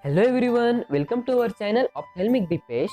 Hello everyone, welcome to our channel Ophthalmic Dipesh.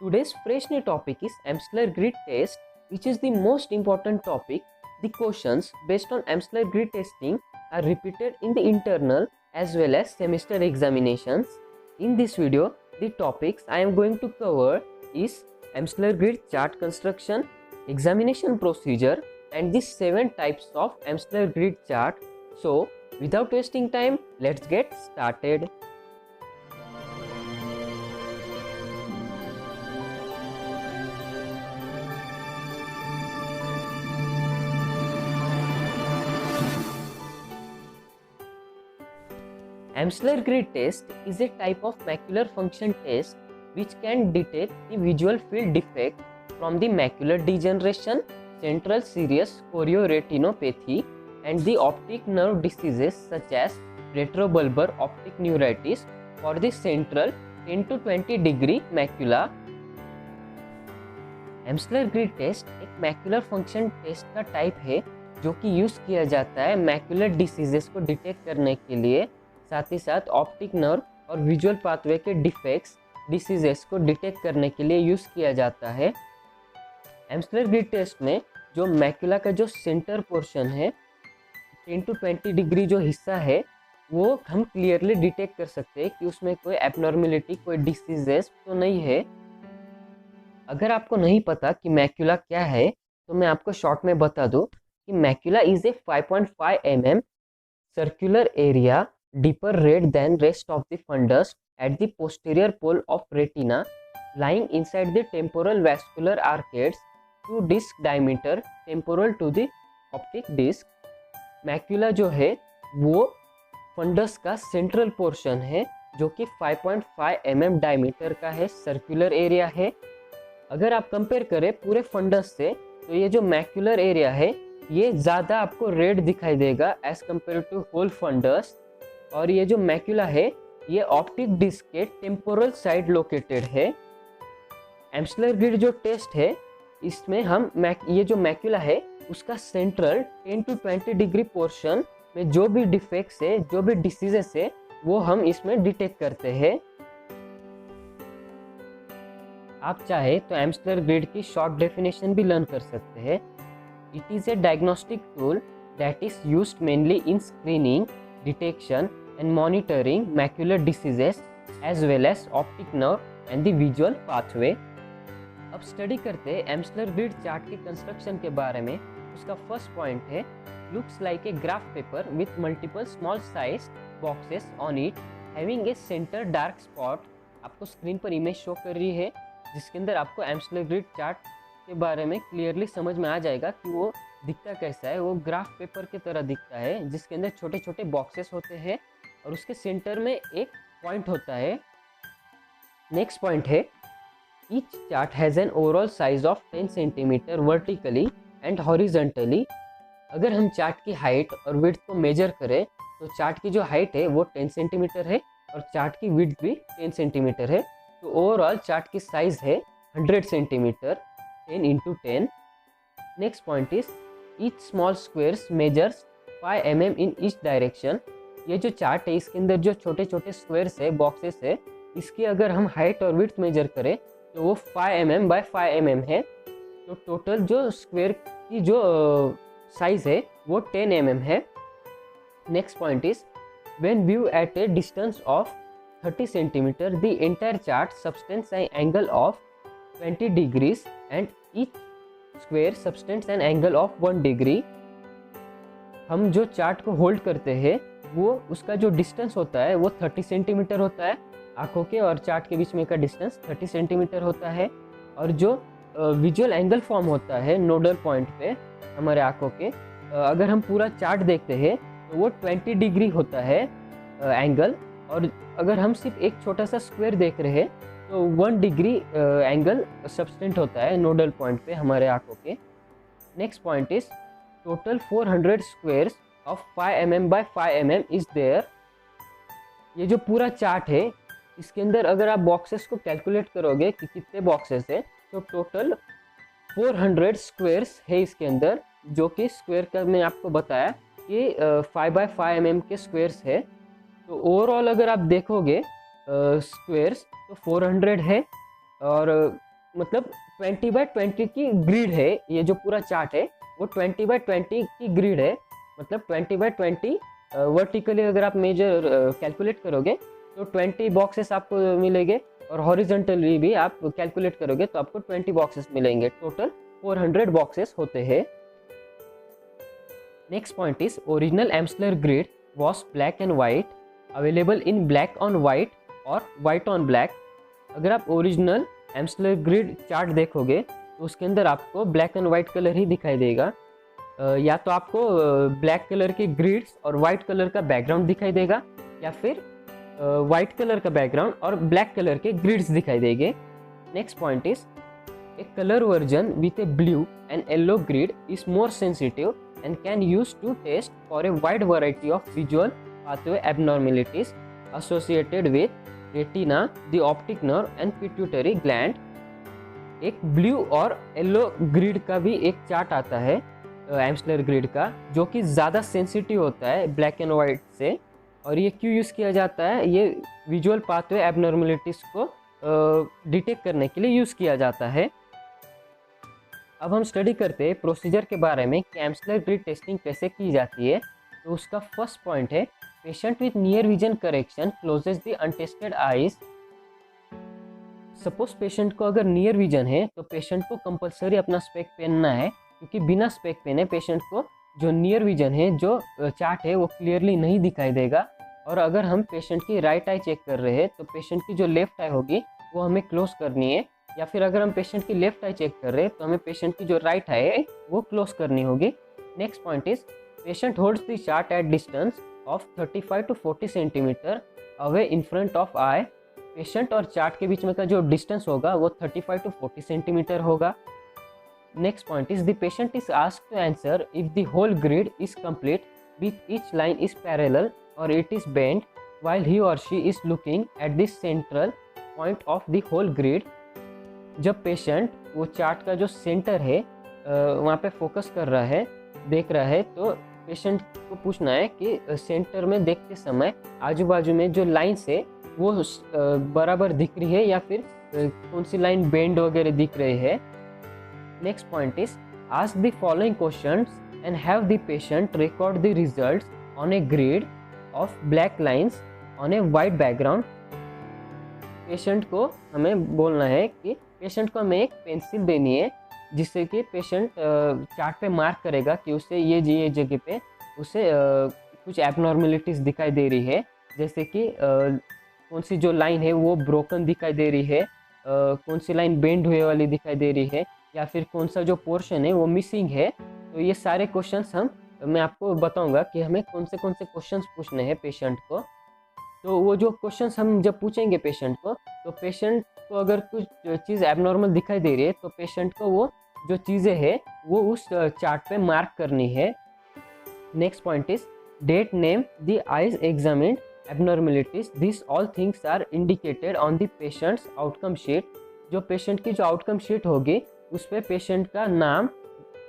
Today's fresh new topic is Amsler grid test, which is the most important topic. The questions based on Amsler grid testing are repeated in the internal as well as semester examinations. In this video, the topics I am going to cover is Amsler grid chart construction, examination procedure, and the 7 types of Amsler grid chart. So, without wasting time, let's get started. Amsler grid test is a type of macular function test which can detect the visual field defect from the macular degeneration, central serous chorioretinopathy, and the optic nerve diseases such as retrobulbar optic neuritis for the central 10 to 20 degree macula. Amsler grid test एक macular function test का type है जो कि use किया जाता है macular diseases को detect करने के लिए, साथ ही साथ ऑप्टिक नर्व और विजुअल पाथवे के डिफेक्ट्स डिसीजेस को डिटेक्ट करने के लिए यूज़ किया जाता है। एम्सलर ग्रिड टेस्ट में जो मैक्यूला का जो सेंटर पोर्शन है 10 to 20 डिग्री जो हिस्सा है वो हम क्लियरली डिटेक्ट कर सकते हैं कि उसमें कोई एबनॉर्मेलिटी, कोई डिसीजेस तो नहीं है। अगर आपको नहीं पता कि मैक्यूला क्या है तो मैं आपको शॉर्ट में बता दूं कि macula is a 5.5 mm circular area deeper red than rest of the fundus at the posterior pole of retina, lying inside the temporal vascular arcades, 2 disc diameter temporal to the optic disc. Macula जो है वो funds का central portion है जो कि 5.5 mm diameter का है, circular area है। अगर आप कंपेयर करें पूरे फंडस से तो ये जो मैक्यूलर एरिया है ये ज़्यादा आपको रेड दिखाई देगा as compare to whole fundus. और ये जो मैक्यूला है ये ऑप्टिक डिस्क के टेम्पोरल साइड लोकेटेड है। एम्सलर ग्रिड जो टेस्ट है इसमें हम ये जो मैक्यूला है उसका सेंट्रल 10 to 20 डिग्री पोर्शन में जो भी डिफेक्ट्स है, जो भी डिसीजेस है वो हम इसमें डिटेक्ट करते हैं। आप चाहे तो एम्सलर ग्रिड की शॉर्ट डेफिनेशन भी लर्न कर सकते हैं। It is a diagnostic tool that is used mainly in screening, detection and monitoring macular diseases as well as optic nerve and the visual pathway. अब स्टडी करते हैं Amsler grid chart के construction के बारे में। उसका फर्स्ट पॉइंट है looks like a graph paper with multiple small size boxes on it having a centre dark spot. आपको स्क्रीन पर इमेज शो कर रही है जिसके अंदर आपको एम्सलर ग्रिड चार्ट के बारे में क्लियरली समझ में आ जाएगा कि वो दिखता कैसा है। वो ग्राफ पेपर की तरह दिखता है जिसके अंदर छोटे छोटे बॉक्सेस होते हैं और उसके सेंटर में एक पॉइंट होता है। नेक्स्ट पॉइंट है each chart has an overall size of 10 centimetre vertically and horizontally. अगर हम चार्ट की हाइट और विड्थ को मेजर करें तो चार्ट की जो हाइट है वो 10 सेंटीमीटर है और चार्ट की विड्थ भी 10 सेंटीमीटर है। तो ओवरऑल चार्ट की साइज है 100 centimetre, 10 into 10। Next point is each small squares measures 5 mm in each direction. ये जो चार्ट है इसके अंदर जो छोटे छोटे स्क्वेयर्स है, बॉक्सेस है, इसकी अगर हम हाइट और विड्थ मेजर करें तो वो 5 mm by 5 mm है। तो टोटल जो स्क्वेयर की जो साइज है वो 10 mm है। Next point is when view at a distance of 30 centimetre the entire chart subtends an angle of 20 degrees and each square subtends an angle of 1 degree। हम जो चार्ट को hold करते हैं वो उसका जो डिस्टेंस होता है वो 30 सेंटीमीटर होता है। आंखों के और चार्ट के बीच में का डिस्टेंस 30 सेंटीमीटर होता है। और जो विजुअल एंगल फॉर्म होता है नोडल पॉइंट पे हमारे आंखों के, अगर हम पूरा चार्ट देखते हैं तो वो 20 डिग्री होता है एंगल। और अगर हम सिर्फ एक छोटा सा स्क्वायर देख रहे हैं तो 1 डिग्री एंगल सबटेंड होता है नोडल पॉइंट पे हमारे आंखों के। Next point is total 400 squares of 5 mm by 5 mm is there. ये जो पूरा चार्ट है इसके अंदर अगर आप बॉक्सेस को कैलकुलेट करोगे कि कितने बॉक्सेस है तो टोटल 400 स्क्वेयर्स है इसके अंदर, जो कि स्क्वायर का मैं आपको बताया कि 5 by 5 mm के स्क्वेयर्स है। तो ओवरऑल अगर आप देखोगे स्क्वेयर्स, तो 400 है। और मतलब 20x20 की ग्रिड है, ये जो पूरा चार्ट है वो 20x20 की ग्रिड है। मतलब 20x20 वर्टिकली अगर आप मेजर कैलकुलेट करोगे तो 20 बॉक्सेस आपको मिलेंगे, और हॉरिजॉन्टली भी आप कैलकुलेट करोगे तो आपको 20 बॉक्सेस मिलेंगे। टोटल 400 बॉक्सेस होते हैं। Next point is original Amsler grid was black and white, available in black on white और वाइट ऑन ब्लैक। अगर आप ओरिजिनल एम्सलर ग्रिड चार्ट देखोगे तो उसके अंदर आपको ब्लैक एंड वाइट कलर ही दिखाई देगा। या तो आपको ब्लैक कलर के ग्रिड्स और वाइट कलर का बैकग्राउंड दिखाई देगा, या फिर वाइट कलर का बैकग्राउंड और ब्लैक कलर के ग्रिड्स दिखाई देंगे। Next point is a colour version with A blue and yellow grid is more sensitive and can use to test for a wide variety of visual pathway abnormalities associated with retina, the optic nerve and pituitary gland। एक blue और yellow grid का भी एक chart आता है Amsler grid का, जो कि ज़्यादा सेंसिटिव होता है ब्लैक एंड वाइट से। और ये क्यों यूज़ किया जाता है? ये विजुअल पाथवे एबनॉर्मलिटीज़ को डिटेक्ट करने के लिए यूज़ किया जाता है। अब हम स्टडी करते हैं प्रोसीजर के बारे में कि एम्सलर ग्रिड टेस्टिंग कैसे की जाती है। तो उसका फर्स्ट पॉइंट है patient with near vision correction closes the untested eyes. Suppose patient को अगर नियर विजन है तो पेशेंट को कंपलसरी अपना स्पेक पहनना है, क्योंकि बिना स्पेक पहने पेशेंट को जो नियर विजन है, जो चार्ट है, वो क्लियरली नहीं दिखाई देगा। और अगर हम पेशेंट की राइट आई चेक कर रहे हैं तो पेशेंट की जो लेफ्ट आई होगी वो हमें क्लोज करनी है, या फिर अगर हम पेशेंट की लेफ्ट आई चेक कर रहे हैं तो हमें पेशेंट की जो राइट आई है वो क्लोज करनी होगी। Next point is patient holds the chart at distance of 35 to 40 centimetre away in front of I. Patient और चार्ट के बीच में का जो डिस्टेंस होगा वो 35 to 40 सेंटीमीटर होगा। Next point is the patient is asked to answer if the whole grid is complete with each line is parallel or it is bend while he or she is looking at the central point of the whole grid। जब patient वो chart का जो centre है वहाँ पे focus कर रहा है, देख रहा है, तो पेशेंट को पूछना है कि सेंटर में देखते समय आजू बाजू में जो लाइन्स है वो बराबर दिख रही है या फिर कौन सी लाइन बेंड वगैरह दिख रही है। Next point is ask the following questions and have the patient record the results on a grid of black lines on A white background. Patient को हमें बोलना है कि पेशेंट को हमें एक पेंसिल देनी है जिससे कि पेशेंट चार्ट पे मार्क करेगा कि उसे ये जगह पे उसे कुछ एबनॉर्मलिटीज़ दिखाई दे रही है, जैसे कि कौन सी जो लाइन है वो ब्रोकन दिखाई दे रही है, कौन सी लाइन बेंड हुए वाली दिखाई दे रही है, या फिर कौन सा जो पोर्शन है वो मिसिंग है। तो ये सारे क्वेश्चंस मैं आपको बताऊंगा कि हमें कौन से क्वेश्चंस पूछने हैं पेशेंट को। तो वो जो क्वेश्चंस हम जब पूछेंगे पेशेंट को, तो पेशेंट को अगर कुछ चीज़ एबनॉर्मल दिखाई दे रही है तो पेशेंट को वो जो चीज़ें हैं वो उस चार्ट पे मार्क करनी है। Next point is date name the eyes examined abnormalities, this all things are indicated on the patients outcome sheet. जो पेशेंट की जो आउटकम शीट होगी उस पर पेशेंट का नाम,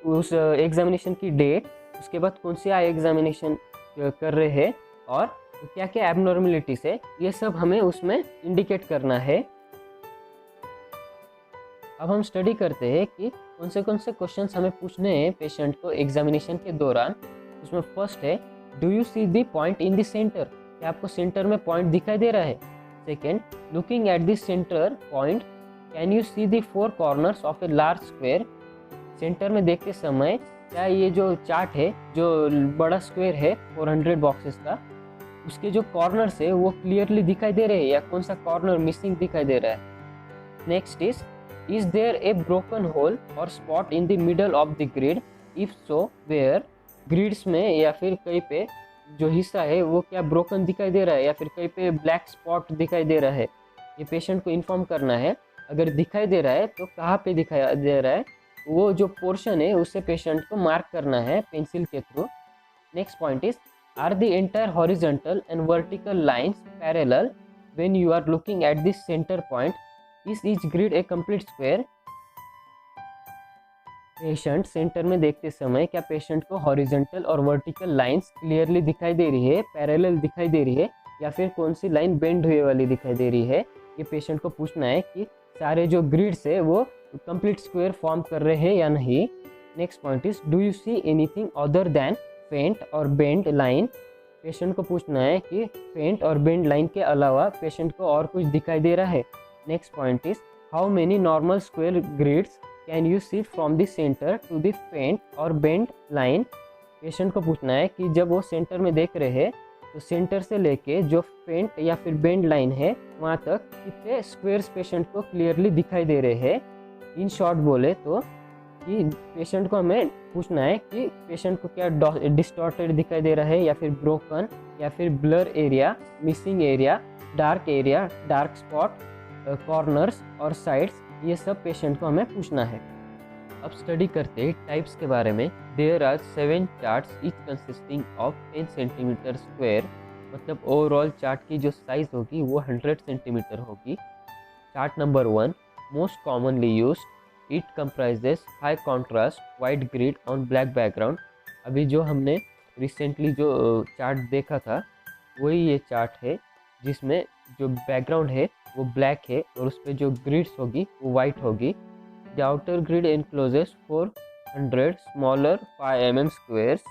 उस एग्जामिनेशन की डेट, उसके बाद कौन सी आई एग्जामिनेशन कर रहे हैं और क्या क्या एबनॉर्मलिटीज है, ये सब हमें उसमें इंडिकेट करना है। अब हम स्टडी करते हैं कि कौन से क्वेश्चंस हमें पूछने हैं पेशेंट को एग्जामिनेशन के दौरान। उसमें फर्स्ट है do you see the point in the centre, क्या आपको सेंटर में पॉइंट दिखाई दे रहा है। Second, looking at the centre point can you see the four corners of a large square. Centre में देखते समय क्या ये जो चार्ट है, जो बड़ा स्क्वायर है 400 बॉक्सेस का, उसके जो कॉर्नर्स है वो क्लियरली दिखाई दे रहे हैं या कौन सा कॉर्नर मिसिंग दिखाई दे रहा है। Next is there a broken hole or spot in the middle of the grid, if so where. Grids में या फिर कहीं पे जो हिस्सा है वो क्या ब्रोकन दिखाई दे रहा है या फिर कहीं पे ब्लैक स्पॉट दिखाई दे रहा है, ये पेशेंट को इन्फॉर्म करना है। अगर दिखाई दे रहा है तो कहाँ पे दिखाई दे रहा है, वो जो पोर्शन है उससे पेशेंट को मार्क करना है पेंसिल के through. Next point is are the entire horizontal and vertical lines parallel when you are looking at the center point, is each grid a complete square। Patient centre में देखते समय क्या patient को horizontal और vertical lines clearly दिखाई दे रही है, parallel दिखाई दे रही है, या फिर कौन सी लाइन बेंड हुए वाली दिखाई दे रही है, ये पेशेंट को पूछना है कि सारे जो ग्रिड्स है वो कंप्लीट स्क्वायर फॉर्म कर रहे हैं या नहीं। Next point is do you see anything other than फेंट और बेंड लाइन। पेशेंट को पूछना है कि फेंट और बेंड लाइन के अलावा पेशेंट को और कुछ दिखाई दे रहा है। Next point is how many normal square grids can you see from the centre to the faint और बेंड लाइन। पेशेंट को पूछना है कि जब वो सेंटर में देख रहे हैं तो सेंटर से लेके जो फेंट या फिर बेंड लाइन है वहाँ तक कितने स्क्वायर्स पेशेंट को क्लियरली दिखाई दे रहे हैं। इन शॉर्ट बोले तो कि पेशेंट को हमें पूछना है कि पेशेंट को क्या डिस्टॉर्टेड दिखाई दे रहा है या फिर ब्रोकन या फिर blur area, missing area, dark spot, corners और साइड्स, ये सब पेशेंट को हमें पूछना है। अब स्टडी करते हैं टाइप्स के बारे में। There are 7 charts each consisting of 10 centimetre square, मतलब ओवरऑल चार्ट की जो साइज होगी वो 100 सेंटीमीटर होगी। Chart number 1 most commonly used, it comprises high contrast white grid on black background. अभी जो हमने रिसेंटली जो चार्ट देखा था वही ये चार्ट है, जिसमें जो बैकग्राउंड है वो ब्लैक है और उस पर जो ग्रिड्स होगी वो वाइट होगी। The outer grid encloses 400 smaller 5 mm squares,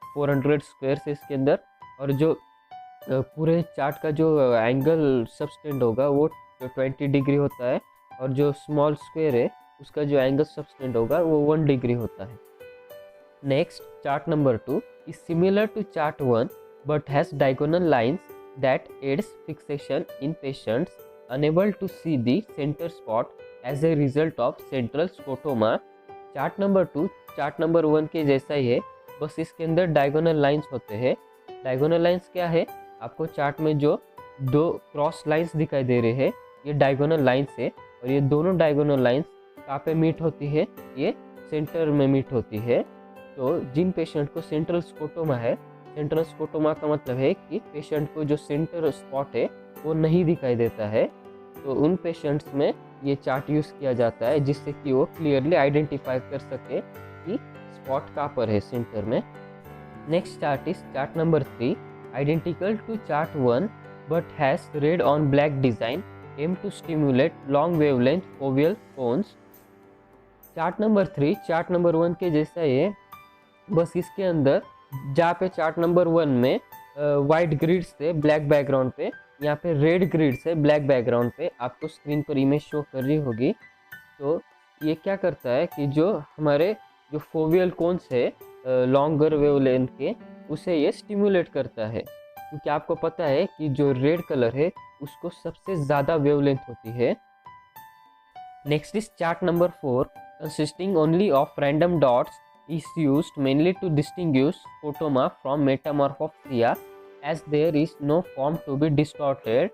400 squares इसके अंदर। और जो पूरे चार्ट का जो एंगल सबटेंड होगा वो 20 डिग्री होता है, और जो स्मॉल स्क्वेयर है उसका जो एंगल सबटेंड होगा वो 1 डिग्री होता है। Next chart number 2 is similar to chart 1 but has diagonal lines that aids fixation in patients unable to see the centre spot as a result of central scotoma. Chart number 2 chart number 1 के जैसा ही है, बस इसके अंदर diagonal lines होते हैं। Diagonal lines क्या है, आपको चार्ट में जो 2 क्रॉस लाइंस दिखाई दे रहे हैं ये डायगोनल लाइंस है, और ये दोनों डायगोनल लाइंस कहाँ पे मीट होती है, ये सेंटर में मीट होती है। तो जिन पेशेंट को सेंट्रल स्कोटोमा है, सेंट्रल स्कोटोमा का मतलब है कि पेशेंट को जो सेंटर स्पॉट है वो नहीं दिखाई देता है, तो उन पेशेंट्स में ये चार्ट यूज़ किया जाता है जिससे कि वो क्लियरली आइडेंटिफाई कर सके कि स्पॉट कहाँ पर है सेंटर में। Next chart is chart number 3 identical to chart 1 but has red on black design aim to stimulate long wavelength foveal cones. Chart number 3 chart number 1 के जैसा है, बस इसके अंदर जहाँ पे चार्ट नंबर 1 में वाइट ग्रिड्स थे ब्लैक बैकग्राउंड पे, यहाँ पे रेड ग्रिड्स है ब्लैक बैकग्राउंड पे, आपको स्क्रीन पर इमेज शो कर रही होगी। तो ये क्या करता है कि जो हमारे जो फोवियल कोन्स है लॉन्गर वेवलेंथ के, उसे ये स्टिमुलेट करता है, क्योंकि आपको पता है कि जो रेड कलर है उसको सबसे ज़्यादा वेवलेंथ होती है। Next is chart number 4 consisting only of random dots is used mainly to distinguish scotoma from metamorphopsia as there is no form to be distorted।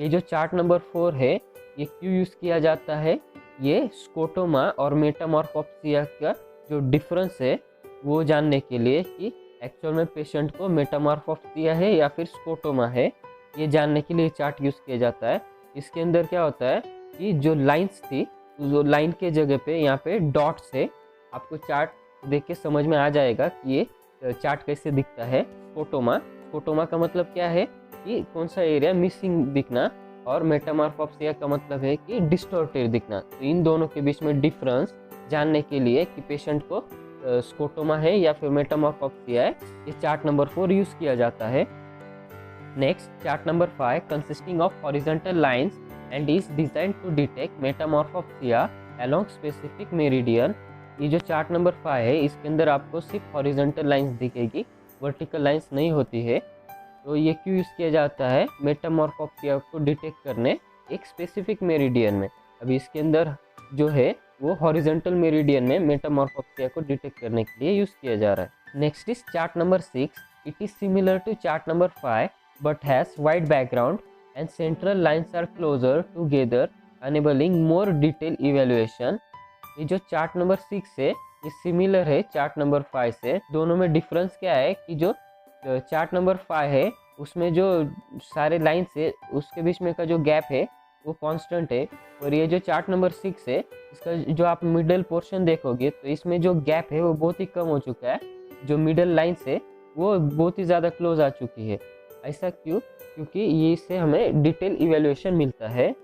ये जो चार्ट नंबर 4 है ये क्यों यूज़ किया जाता है, ये स्कोटोमा और मेटामॉर्फोप्सिया का जो डिफरेंस है वो जानने के लिए कि एक्चुअल में पेशेंट को मेटामॉर्फोप्सिया है या फिर स्कोटोमा है, ये जानने के लिए चार्ट यूज़ किया जाता है। इसके अंदर क्या होता है कि जो लाइंस थी, जो लाइन के जगह पे यहाँ पे डॉट्स है, आपको चार्ट देख के समझ में आ जाएगा कि ये चार्ट कैसे दिखता है। स्कोटोमा का मतलब क्या है कि कौन सा एरिया मिसिंग दिखना, और मेटामॉर्फोप्सिया का मतलब है कि डिस्टॉर्टेड दिखना। तो इन दोनों के बीच में डिफरेंस जानने के लिए कि पेशेंट को स्कोटोमा है या फिर मेटामॉर्फोप्सिया है, ये चार्ट नंबर 4 यूज़ किया जाता है। Next chart number 5 consisting of horizontal lines and is designed to detect metamorphopsia along specific meridian. ये जो चार्ट नंबर 5 है इसके अंदर आपको सिर्फ हॉरिजॉन्टल लाइंस दिखेगी, वर्टिकल लाइंस नहीं होती है। तो ये क्यों यूज़ किया जाता है, मेटामॉर्फोप्सिया को डिटेक्ट करने एक स्पेसिफिक मेरिडियन में। अभी इसके अंदर जो है वो हॉरिजॉन्टल मेरिडियन में मेटामॉर्फोप्सिया को डिटेक्ट करने के लिए यूज़ किया जा रहा है। Next is chart number 6 it is similar to chart number 5 but has white background and central lines are closer together enabling more detail evaluation. ये जो चार्ट नंबर 6 है ये सिमिलर है चार्ट नंबर 5 से। दोनों में डिफरेंस क्या है कि जो चार्ट नंबर 5 है उसमें जो सारे लाइन्स है उसके बीच में का जो गैप है वो कांस्टेंट है, और ये जो चार्ट नंबर 6 है इसका जो आप मिडल पोर्शन देखोगे तो इसमें जो गैप है वो बहुत ही कम हो चुका है, जो मिडल लाइन्स है वो बहुत ही ज़्यादा क्लोज आ चुकी है। ऐसा क्यों? क्योंकि ये इससे हमें डिटेल इवेल्युएशन मिलता है।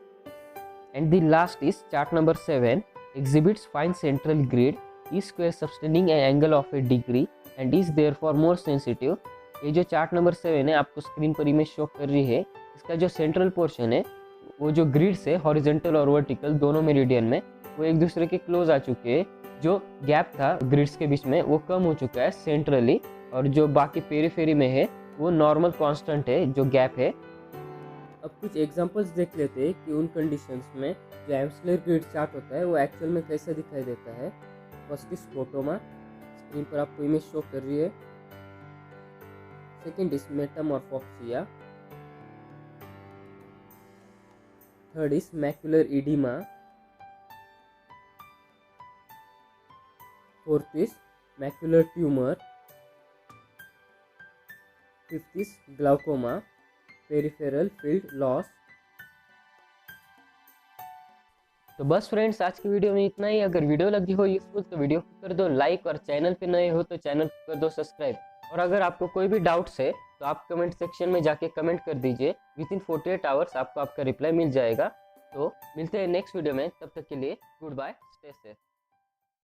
And the last is chart number 7 exhibits fine central grid, is square subtending an angle of a degree and is therefore more sensitive। ये जो चार्ट नंबर 7 है आपको स्क्रीन पर इमेज शो कर रही है, इसका जो सेंट्रल पोर्शन है वो जो ग्रिड से हॉरिजेंटल और वर्टिकल दोनों मेरिडियन में वो एक दूसरे के क्लोज आ चुके हैं। जो गैप था ग्रिड्स के बीच में वो कम हो चुका है सेंट्रली, और जो बाकी पेरीफेरी में है वो नॉर्मल कांस्टेंट है जो गैप है। अब कुछ एग्जांपल्स देख लेते हैं कि उन कंडीशंस में जो एम्सलर ग्रिड चार्ट होता है वो एक्चुअल में कैसा दिखाई देता है। फर्स्ट इज फोटोमा, स्क्रीन पर आपको इमेज शो कर रही है। Second is metamorphopsia. Third is macular oedema. Fourth is macular tumour. Fifth is glaucoma, peripheral field loss. तो बस फ्रेंड्स, आज की वीडियो में इतना ही। अगर वीडियो लगी हो यूजफुल तो वीडियो को कर दो लाइक, और चैनल पे नए हो तो चैनल को कर दो सब्सक्राइब। और अगर आपको कोई भी डाउट्स है तो आप कमेंट सेक्शन में जाके कमेंट कर दीजिए। विद इन 48 आवर्स आपको आपका रिप्लाई मिल जाएगा। तो मिलते हैं नेक्स्ट वीडियो में, तब तक के लिए गुड बाय, स्टे सेफ।